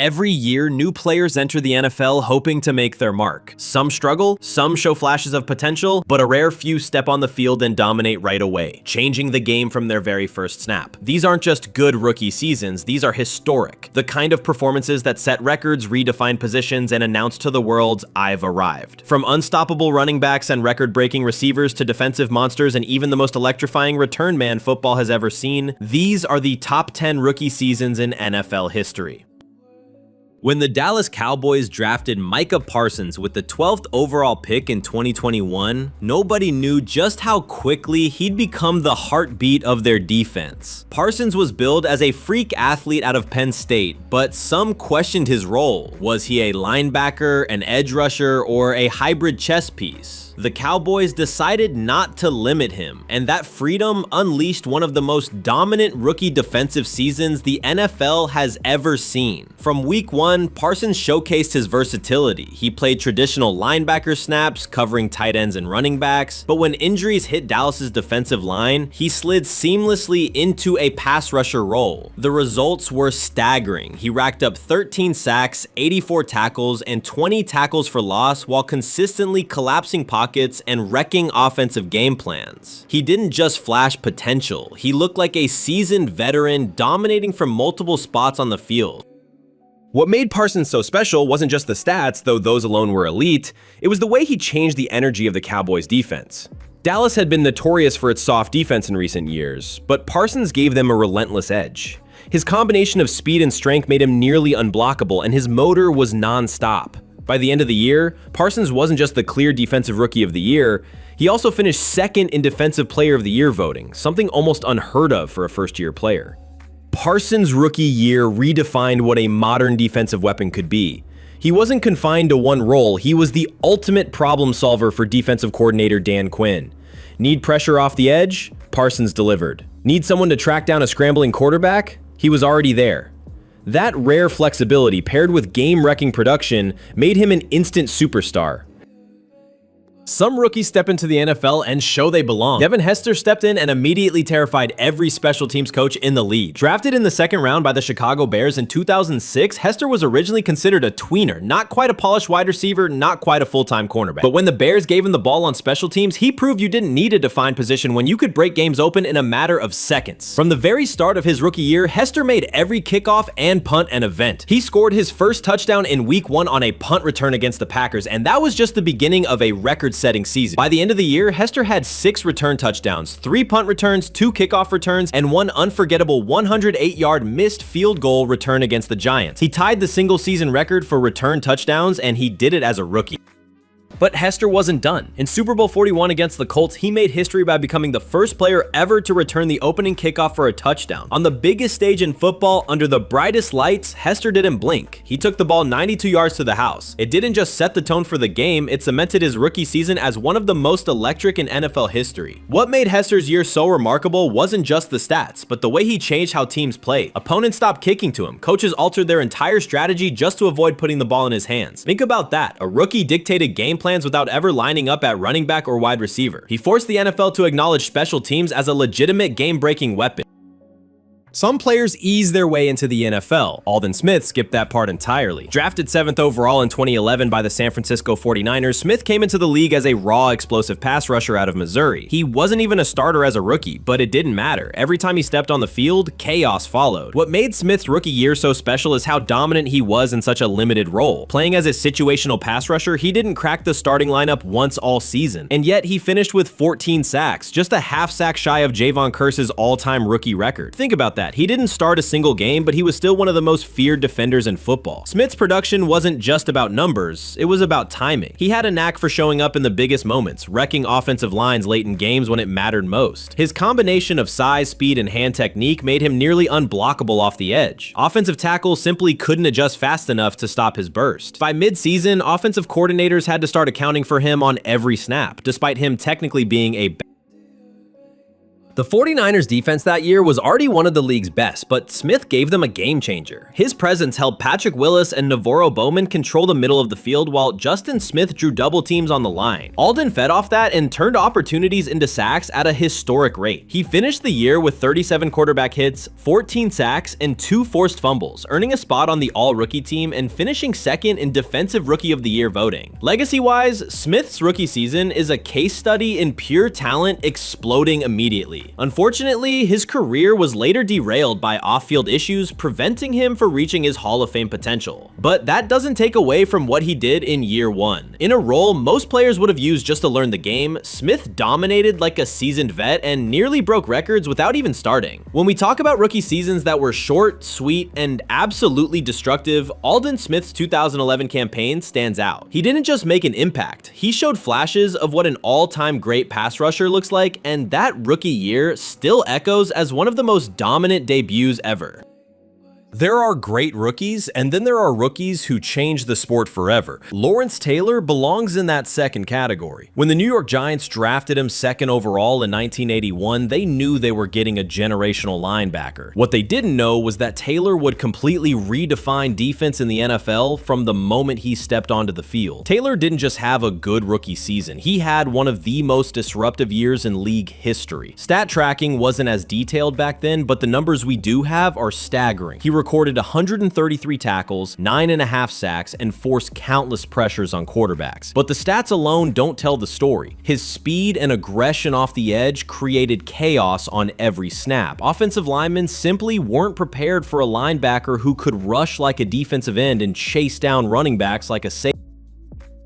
Every year, new players enter the NFL hoping to make their mark. Some struggle, some show flashes of potential, but a rare few step on the field and dominate right away, changing the game from their very first snap. These aren't just good rookie seasons, these are historic. The kind of performances that set records, redefine positions, and announce to the world, I've arrived. From unstoppable running backs and record-breaking receivers to defensive monsters and even the most electrifying return man football has ever seen, these are the top 10 rookie seasons in NFL history. When the Dallas Cowboys drafted Micah Parsons with the 12th overall pick in 2021, nobody knew just how quickly he'd become the heartbeat of their defense. Parsons was billed as a freak athlete out of Penn State, but some questioned his role. Was he a linebacker, an edge rusher, or a hybrid chess piece? The Cowboys decided not to limit him, and that freedom unleashed one of the most dominant rookie defensive seasons the NFL has ever seen. From week 1, Parsons showcased his versatility. He played traditional linebacker snaps, covering tight ends and running backs, but when injuries hit Dallas's defensive line, he slid seamlessly into a pass rusher role. The results were staggering. He racked up 13 sacks, 84 tackles, and 20 tackles for loss while consistently collapsing pockets and wrecking offensive game plans. He didn't just flash potential, he looked like a seasoned veteran dominating from multiple spots on the field. What made Parsons so special wasn't just the stats, though those alone were elite, it was the way he changed the energy of the Cowboys' defense. Dallas had been notorious for its soft defense in recent years, but Parsons gave them a relentless edge. His combination of speed and strength made him nearly unblockable, and his motor was non-stop. By the end of the year, Parsons wasn't just the clear Defensive Rookie of the Year, he also finished second in Defensive Player of the Year voting, something almost unheard of for a first-year player. Parsons' rookie year redefined what a modern defensive weapon could be. He wasn't confined to one role, he was the ultimate problem solver for defensive coordinator Dan Quinn. Need pressure off the edge? Parsons delivered. Need someone to track down a scrambling quarterback? He was already there. That rare flexibility paired with game-wrecking production made him an instant superstar. Some rookies step into the NFL and show they belong. Devin Hester stepped in and immediately terrified every special teams coach in the league. Drafted in the second round by the Chicago Bears in 2006, Hester was originally considered a tweener, not quite a polished wide receiver, not quite a full-time cornerback. But when the Bears gave him the ball on special teams, he proved you didn't need a defined position when you could break games open in a matter of seconds. From the very start of his rookie year, Hester made every kickoff and punt an event. He scored his first touchdown in week 1 on a punt return against the Packers, and that was just the beginning of a record-setting season. By the end of the year, Hester had 6 return touchdowns, 3 punt returns, 2 kickoff returns, and 1 unforgettable 108-yard missed field goal return against the Giants. He tied the single-season record for return touchdowns, and he did it as a rookie. But Hester wasn't done. In Super Bowl 41 against the Colts, he made history by becoming the first player ever to return the opening kickoff for a touchdown. On the biggest stage in football, under the brightest lights, Hester didn't blink. He took the ball 92 yards to the house. It didn't just set the tone for the game, it cemented his rookie season as one of the most electric in NFL history. What made Hester's year so remarkable wasn't just the stats, but the way he changed how teams played. Opponents stopped kicking to him. Coaches altered their entire strategy just to avoid putting the ball in his hands. Think about that. A rookie dictated game plans without ever lining up at running back or wide receiver. He forced the NFL to acknowledge special teams as a legitimate game-breaking weapon. Some players ease their way into the NFL. Aldon Smith skipped that part entirely. Drafted 7th overall in 2011 by the San Francisco 49ers, Smith came into the league as a raw, explosive pass rusher out of Missouri. He wasn't even a starter as a rookie, but it didn't matter. Every time he stepped on the field, chaos followed. What made Smith's rookie year so special is how dominant he was in such a limited role. Playing as a situational pass rusher, he didn't crack the starting lineup once all season. And yet, he finished with 14 sacks, just a half sack shy of Javon Curse's all-time rookie record. Think about that. He didn't start a single game, but he was still one of the most feared defenders in football. Smith's production wasn't just about numbers, it was about timing. He had a knack for showing up in the biggest moments, wrecking offensive lines late in games when it mattered most. His combination of size, speed, and hand technique made him nearly unblockable off the edge. Offensive tackles simply couldn't adjust fast enough to stop his burst. By mid-season, offensive coordinators had to start accounting for him on every snap, despite him technically being a The 49ers defense that year was already one of the league's best, but Smith gave them a game changer. His presence helped Patrick Willis and Navarro Bowman control the middle of the field while Justin Smith drew double teams on the line. Aldon fed off that and turned opportunities into sacks at a historic rate. He finished the year with 37 quarterback hits, 14 sacks, and 2 forced fumbles, earning a spot on the All-Rookie team and finishing second in Defensive Rookie of the Year voting. Legacy-wise, Smith's rookie season is a case study in pure talent exploding immediately. Unfortunately, his career was later derailed by off-field issues, preventing him from reaching his Hall of Fame potential. But that doesn't take away from what he did in year 1. In a role most players would have used just to learn the game, Smith dominated like a seasoned vet and nearly broke records without even starting. When we talk about rookie seasons that were short, sweet, and absolutely destructive, Aldon Smith's 2011 campaign stands out. He didn't just make an impact, he showed flashes of what an all-time great pass rusher looks like, and that rookie year still echoes as one of the most dominant debuts ever. There are great rookies, and then there are rookies who change the sport forever. Lawrence Taylor belongs in that second category. When the New York Giants drafted him second overall in 1981, they knew they were getting a generational linebacker. What they didn't know was that Taylor would completely redefine defense in the NFL from the moment he stepped onto the field. Taylor didn't just have a good rookie season, he had one of the most disruptive years in league history. Stat tracking wasn't as detailed back then, but the numbers we do have are staggering. He recorded 133 tackles, 9.5 sacks, and forced countless pressures on quarterbacks. But the stats alone don't tell the story. His speed and aggression off the edge created chaos on every snap. Offensive linemen simply weren't prepared for a linebacker who could rush like a defensive end and chase down running backs like a safety.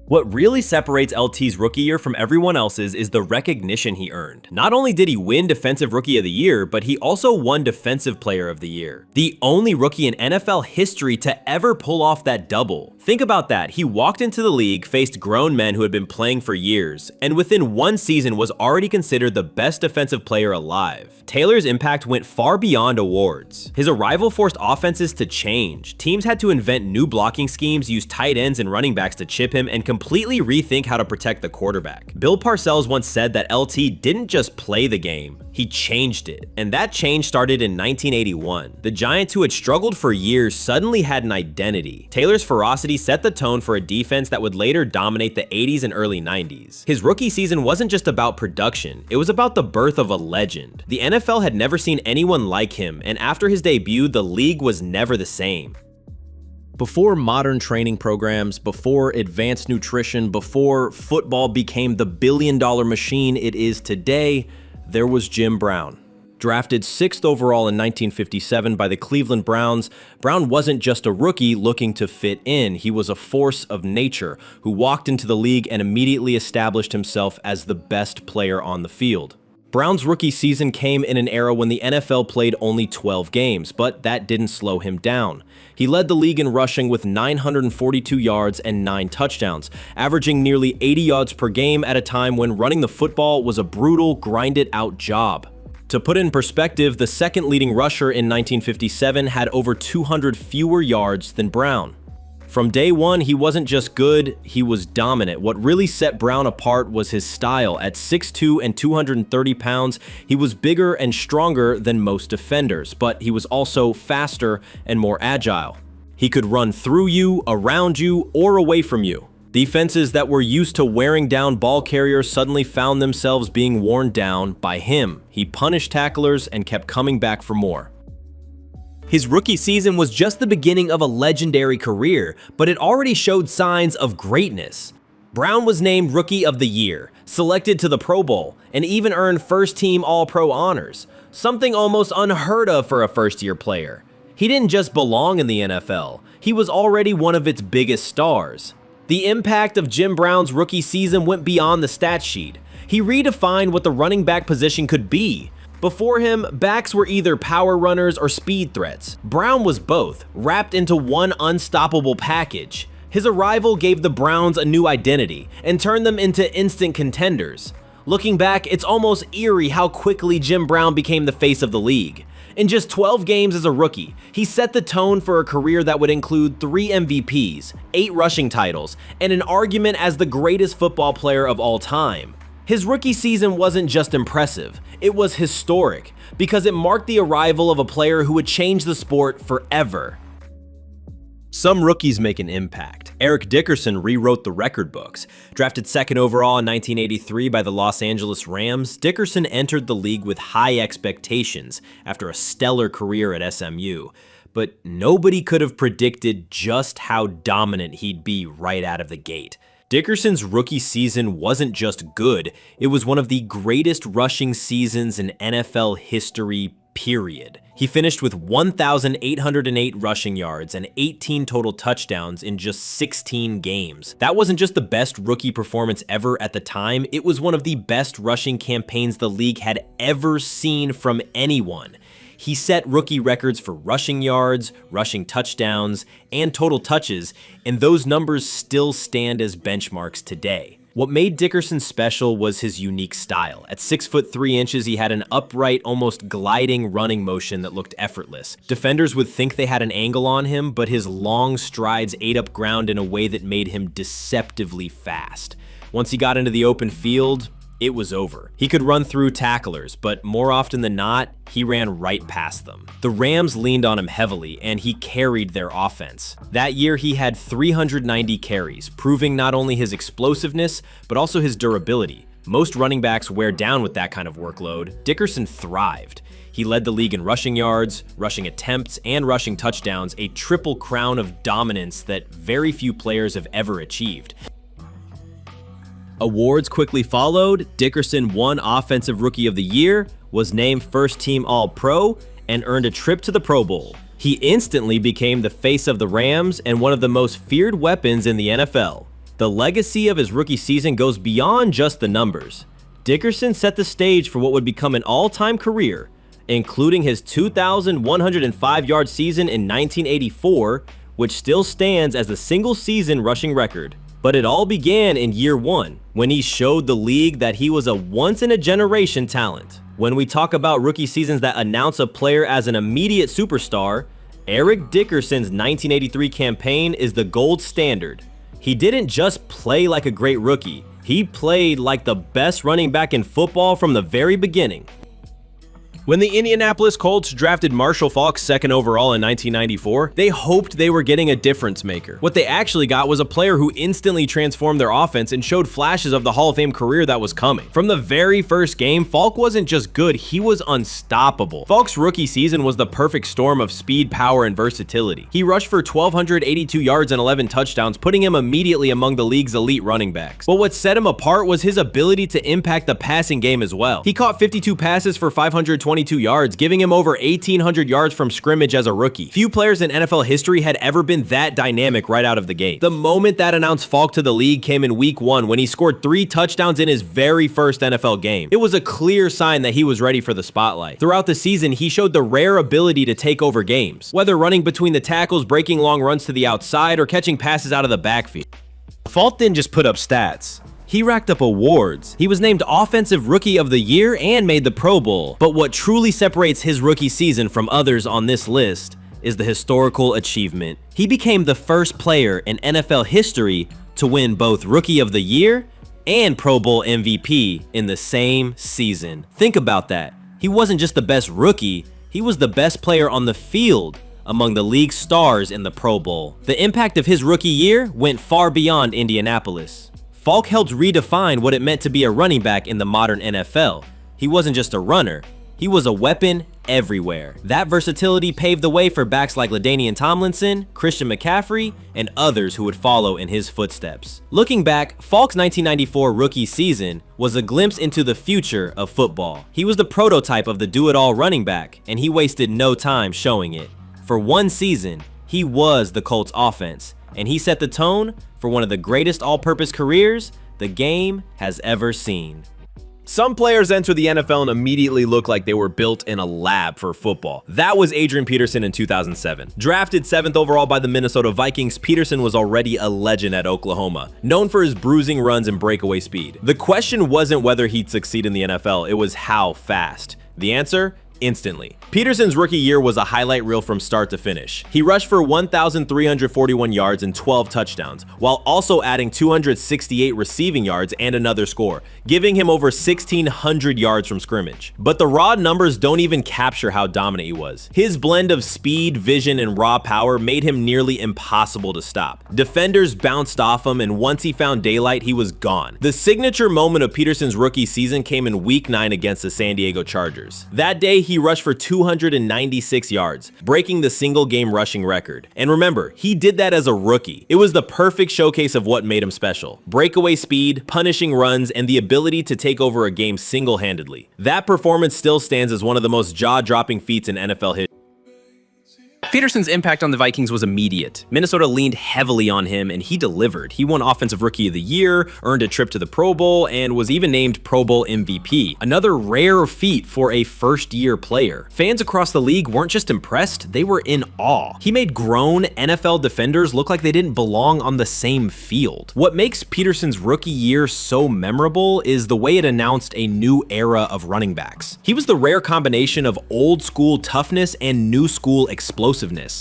What really separates LT's rookie year from everyone else's is the recognition he earned. Not only did he win Defensive Rookie of the Year, but he also won Defensive Player of the Year. The only rookie in NFL history to ever pull off that double. Think about that. He walked into the league, faced grown men who had been playing for years, and within one season was already considered the best defensive player alive. Taylor's impact went far beyond awards. His arrival forced offenses to change. Teams had to invent new blocking schemes, use tight ends and running backs to chip him, and completely rethink how to protect the quarterback. Bill Parcells once said that LT didn't just play the game, he changed it. And that change started in 1981. The Giants, who had struggled for years, suddenly had an identity. Taylor's ferocity set the tone for a defense that would later dominate the 80s and early 90s. His rookie season wasn't just about production, it was about the birth of a legend. The NFL had never seen anyone like him, and after his debut, the league was never the same. Before modern training programs, before advanced nutrition, before football became the billion-dollar machine it is today, there was Jim Brown. Drafted 6th overall in 1957 by the Cleveland Browns, Brown wasn't just a rookie looking to fit in, he was a force of nature who walked into the league and immediately established himself as the best player on the field. Brown's rookie season came in an era when the NFL played only 12 games, but that didn't slow him down. He led the league in rushing with 942 yards and 9 touchdowns, averaging nearly 80 yards per game at a time when running the football was a brutal, grinded-out job. To put in perspective, the second leading rusher in 1957 had over 200 fewer yards than Brown. From day one, he wasn't just good, he was dominant. What really set Brown apart was his style. At 6'2" and 230 pounds, he was bigger and stronger than most defenders, but he was also faster and more agile. He could run through you, around you, or away from you. Defenses that were used to wearing down ball carriers suddenly found themselves being worn down by him. He punished tacklers and kept coming back for more. His rookie season was just the beginning of a legendary career, but it already showed signs of greatness. Brown was named Rookie of the Year, selected to the Pro Bowl, and even earned first-team All-Pro honors, something almost unheard of for a first-year player. He didn't just belong in the NFL, he was already one of its biggest stars. The impact of Jim Brown's rookie season went beyond the stat sheet. He redefined what the running back position could be. Before him, backs were either power runners or speed threats. Brown was both, wrapped into one unstoppable package. His arrival gave the Browns a new identity and turned them into instant contenders. Looking back, it's almost eerie how quickly Jim Brown became the face of the league. In just 12 games as a rookie, he set the tone for a career that would include 3 MVPs, 8 rushing titles, and an argument as the greatest football player of all time. His rookie season wasn't just impressive, it was historic, because it marked the arrival of a player who would change the sport forever. Some rookies make an impact. Eric Dickerson rewrote the record books. Drafted second overall in 1983 by the Los Angeles Rams, Dickerson entered the league with high expectations after a stellar career at SMU. But nobody could have predicted just how dominant he'd be right out of the gate. Dickerson's rookie season wasn't just good, it was one of the greatest rushing seasons in NFL history, period. He finished with 1,808 rushing yards and 18 total touchdowns in just 16 games. That wasn't just the best rookie performance ever at the time, it was one of the best rushing campaigns the league had ever seen from anyone. He set rookie records for rushing yards, rushing touchdowns, and total touches, and those numbers still stand as benchmarks today. What made Dickerson special was his unique style. At 6'3", he had an upright, almost gliding running motion that looked effortless. Defenders would think they had an angle on him, but his long strides ate up ground in a way that made him deceptively fast. Once he got into the open field, it was over. He could run through tacklers, but more often than not, he ran right past them. The Rams leaned on him heavily, and he carried their offense. That year, he had 390 carries, proving not only his explosiveness, but also his durability. Most running backs wear down with that kind of workload. Dickerson thrived. He led the league in rushing yards, rushing attempts, and rushing touchdowns, a triple crown of dominance that very few players have ever achieved. Awards quickly followed. Dickerson won Offensive Rookie of the Year, was named First Team All-Pro, and earned a trip to the Pro Bowl. He instantly became the face of the Rams and one of the most feared weapons in the NFL. The legacy of his rookie season goes beyond just the numbers. Dickerson set the stage for what would become an all-time career, including his 2,105-yard season in 1984, which still stands as the single-season rushing record. But it all began in year one, when he showed the league that he was a once-in-a-generation talent. When we talk about rookie seasons that announce a player as an immediate superstar, Eric Dickerson's 1983 campaign is the gold standard. He didn't just play like a great rookie, he played like the best running back in football from the very beginning. When the Indianapolis Colts drafted Marshall Faulk second overall in 1994, They hoped they were getting a difference maker. What they actually got was a player who instantly transformed their offense and showed flashes of the Hall of Fame career that was coming. From the very first game, Faulk wasn't just good, he was unstoppable. Faulk's rookie season was the perfect storm of speed, power, and versatility. He rushed for 1,282 yards and 11 touchdowns, putting him immediately among the league's elite running backs. But what set him apart was his ability to impact the passing game as well. He caught 52 passes for 522 yards, giving him over 1,800 yards from scrimmage as a rookie. Few players in NFL history had ever been that dynamic right out of the gate. The moment that announced Faulk to the league came in week 1 when he scored 3 touchdowns in his very first NFL game. It was a clear sign that he was ready for the spotlight. Throughout the season, he showed the rare ability to take over games, whether running between the tackles, breaking long runs to the outside, or catching passes out of the backfield. Faulk didn't just put up stats. He racked up awards. He was named Offensive Rookie of the Year and made the Pro Bowl. But what truly separates his rookie season from others on this list is the historical achievement. He became the first player in NFL history to win both Rookie of the Year and Pro Bowl MVP in the same season. Think about that. He wasn't just the best rookie, he was the best player on the field among the league's stars in the Pro Bowl. The impact of his rookie year went far beyond Indianapolis. Faulk helped redefine what it meant to be a running back in the modern NFL. He wasn't just a runner, he was a weapon everywhere. That versatility paved the way for backs like LaDainian Tomlinson, Christian McCaffrey, and others who would follow in his footsteps. Looking back, Faulk's 1994 rookie season was a glimpse into the future of football. He was the prototype of the do-it-all running back, and he wasted no time showing it. For one season, he was the Colts offense, and he set the tone for one of the greatest all-purpose careers the game has ever seen. Some players enter the NFL and immediately look like they were built in a lab for football. That was Adrian Peterson in 2007. Drafted 7th overall by the Minnesota Vikings, Peterson was already a legend at Oklahoma, known for his bruising runs and breakaway speed. The question wasn't whether he'd succeed in the NFL, it was how fast. The answer? instantly. Peterson's rookie year was a highlight reel from start to finish. He rushed for 1,341 yards and 12 touchdowns, while also adding 268 receiving yards and another score, giving him over 1,600 yards from scrimmage. But the raw numbers don't even capture how dominant he was. His blend of speed, vision, and raw power made him nearly impossible to stop. Defenders bounced off him, and once he found daylight, he was gone. The signature moment of Peterson's rookie season came in Week 9 against the San Diego Chargers. That day, he rushed for 296 yards, breaking the single-game rushing record. And remember, he did that as a rookie. It was the perfect showcase of what made him special. Breakaway speed, punishing runs, and the ability to take over a game single-handedly. That performance still stands as one of the most jaw-dropping feats in NFL history. Peterson's impact on the Vikings was immediate. Minnesota leaned heavily on him, and he delivered. He won Offensive Rookie of the Year, earned a trip to the Pro Bowl, and was even named Pro Bowl MVP. Another rare feat for a first-year player. Fans across the league weren't just impressed, they were in awe. He made grown NFL defenders look like they didn't belong on the same field. What makes Peterson's rookie year so memorable is the way it announced a new era of running backs. He was the rare combination of old-school toughness and new-school explosiveness.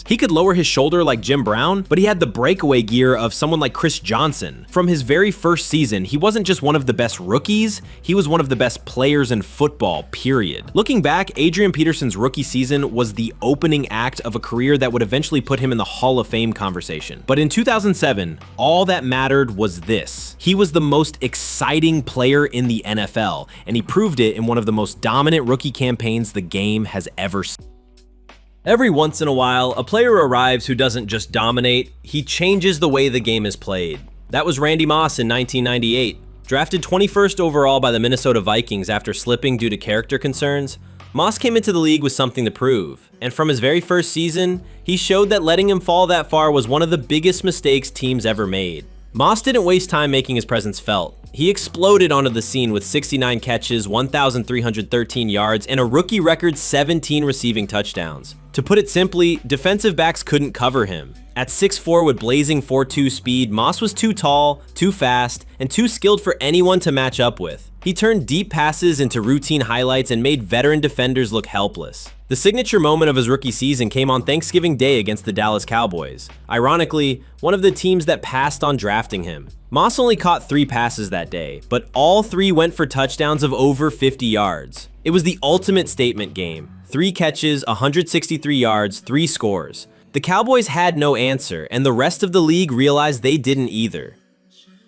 He could lower his shoulder like Jim Brown, but he had the breakaway gear of someone like Chris Johnson. From his very first season, he wasn't just one of the best rookies, he was one of the best players in football, period. Looking back, Adrian Peterson's rookie season was the opening act of a career that would eventually put him in the Hall of Fame conversation. But in 2007, all that mattered was this. He was the most exciting player in the NFL, and he proved it in one of the most dominant rookie campaigns the game has ever seen. Every once in a while, a player arrives who doesn't just dominate, he changes the way the game is played. That was Randy Moss in 1998. Drafted 21st overall by the Minnesota Vikings after slipping due to character concerns, Moss came into the league with something to prove. And from his very first season, he showed that letting him fall that far was one of the biggest mistakes teams ever made. Moss didn't waste time making his presence felt. He exploded onto the scene with 69 catches, 1,313 yards, and a rookie record 17 receiving touchdowns. To put it simply, defensive backs couldn't cover him. At 6'4" with blazing 4.2 speed, Moss was too tall, too fast, and too skilled for anyone to match up with. He turned deep passes into routine highlights and made veteran defenders look helpless. The signature moment of his rookie season came on Thanksgiving Day against the Dallas Cowboys. Ironically, one of the teams that passed on drafting him. Moss only caught 3 passes that day, but all 3 went for touchdowns of over 50 yards. It was the ultimate statement game. 3 catches, 163 yards, 3 scores. The Cowboys had no answer, and the rest of the league realized they didn't either.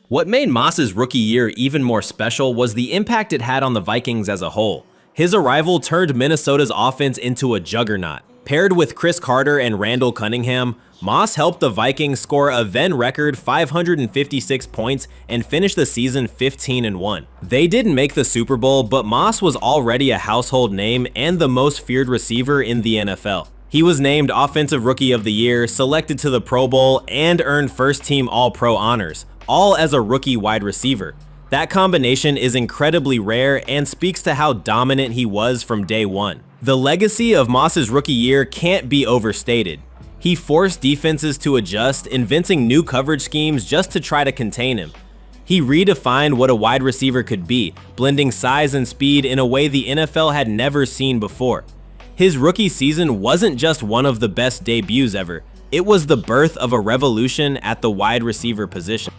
What made Moss's rookie year even more special was the impact it had on the Vikings as a whole. His arrival turned Minnesota's offense into a juggernaut. Paired with Chris Carter and Randall Cunningham, Moss helped the Vikings score a then record 556 points and finish the season 15-1. They didn't make the Super Bowl, but Moss was already a household name and the most feared receiver in the NFL. He was named Offensive Rookie of the Year, selected to the Pro Bowl, and earned first-team All-Pro honors, all as a rookie wide receiver. That combination is incredibly rare and speaks to how dominant he was from day one. The legacy of Moss's rookie year can't be overstated. He forced defenses to adjust, inventing new coverage schemes just to try to contain him. He redefined what a wide receiver could be, blending size and speed in a way the NFL had never seen before. His rookie season wasn't just one of the best debuts ever, it was the birth of a revolution at the wide receiver position.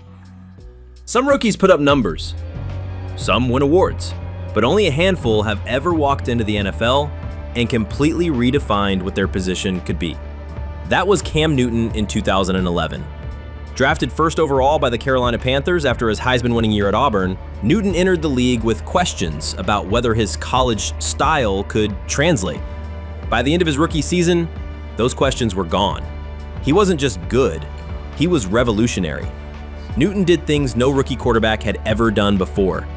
Some rookies put up numbers, some win awards, but only a handful have ever walked into the NFL and completely redefined what their position could be. That was Cam Newton in 2011. Drafted first overall by the Carolina Panthers after his Heisman-winning year at Auburn, Newton entered the league with questions about whether his college style could translate. By the end of his rookie season, those questions were gone. He wasn't just good, he was revolutionary. Newton did things no rookie quarterback had ever done before.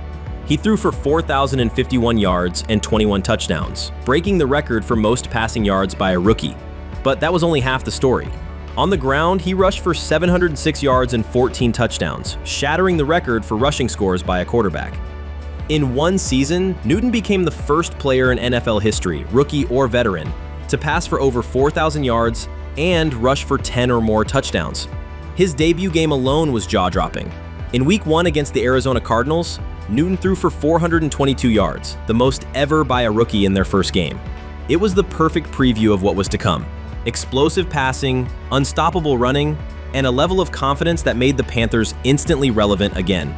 He threw for 4,051 yards and 21 touchdowns, breaking the record for most passing yards by a rookie. But that was only half the story. On the ground, he rushed for 706 yards and 14 touchdowns, shattering the record for rushing scores by a quarterback. In one season, Newton became the first player in NFL history, rookie or veteran, to pass for over 4,000 yards and rush for 10 or more touchdowns. His debut game alone was jaw-dropping. In Week 1 against the Arizona Cardinals, Newton threw for 422 yards, the most ever by a rookie in their first game. It was the perfect preview of what was to come. Explosive passing, unstoppable running, and a level of confidence that made the Panthers instantly relevant again.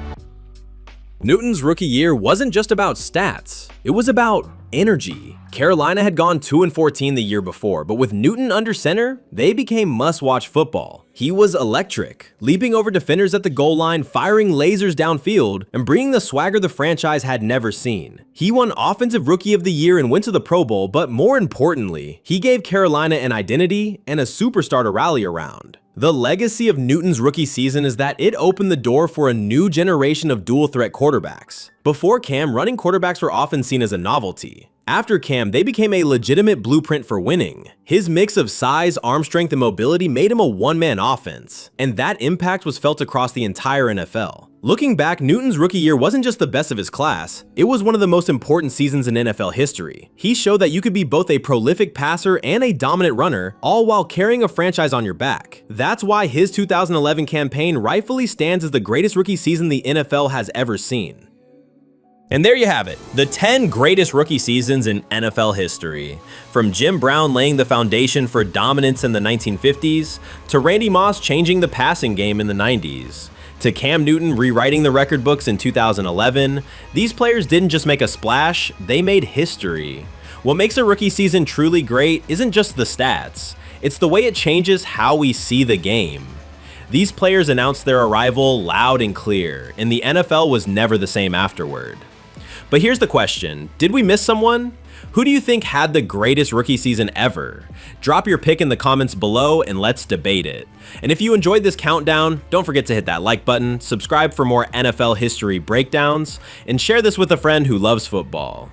Newton's rookie year wasn't just about stats, it was about energy. Carolina had gone 2-14 the year before, but with Newton under center, they became must-watch football. He was electric, leaping over defenders at the goal line, firing lasers downfield, and bringing the swagger the franchise had never seen. He won Offensive Rookie of the Year and went to the Pro Bowl, but more importantly, he gave Carolina an identity and a superstar to rally around. The legacy of Newton's rookie season is that it opened the door for a new generation of dual-threat quarterbacks. Before Cam, running quarterbacks were often seen as a novelty. After Cam, they became a legitimate blueprint for winning. His mix of size, arm strength, and mobility made him a one-man offense, and that impact was felt across the entire NFL. Looking back, Newton's rookie year wasn't just the best of his class, it was one of the most important seasons in NFL history. He showed that you could be both a prolific passer and a dominant runner, all while carrying a franchise on your back. That's why his 2011 campaign rightfully stands as the greatest rookie season the NFL has ever seen. And there you have it, the 10 greatest rookie seasons in NFL history. From Jim Brown laying the foundation for dominance in the 1950s, to Randy Moss changing the passing game in the 90s, to Cam Newton rewriting the record books in 2011, these players didn't just make a splash, they made history. What makes a rookie season truly great isn't just the stats, it's the way it changes how we see the game. These players announced their arrival loud and clear, and the NFL was never the same afterward. But here's the question, did we miss someone? Who do you think had the greatest rookie season ever? Drop your pick in the comments below and let's debate it. And if you enjoyed this countdown, don't forget to hit that like button, subscribe for more NFL history breakdowns, and share this with a friend who loves football.